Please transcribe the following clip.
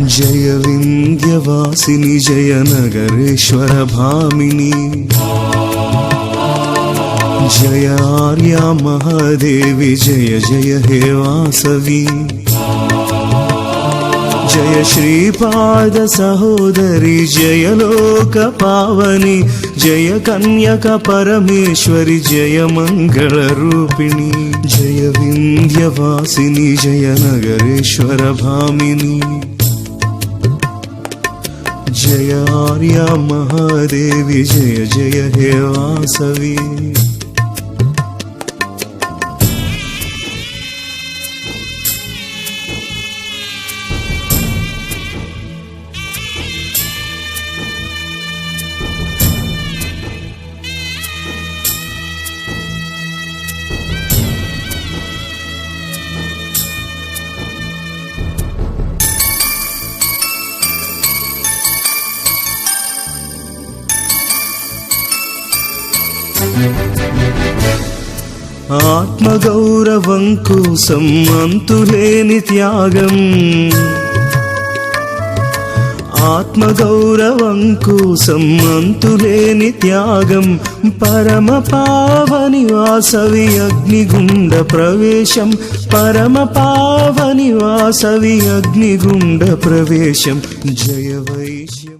जय विंध्यवासिनी जय नगरेश्वर भामिनी जय आर्या महादेवी जय जय हे वासवी जय श्रीपाद सहोदरी जय लोक पावनी जय कन्यक परमेश्वरी जय मंगल रूपिणी जय विंध्यवासिनी जय नगरेश्वर भामिनी जय आर्या महादेवी जय जय हे वासवी ఆత్మగౌరవం కోసం అంతులేని త్యాగం ఆత్మగౌరవం కోసం అంతులేని త్యాగం పరమ పావని వాసవి అగ్నిగుండ ప్రవేశం పరమ పావని వాసవి అగ్నిగుండ ప్రవేశం జయ వైశ్యం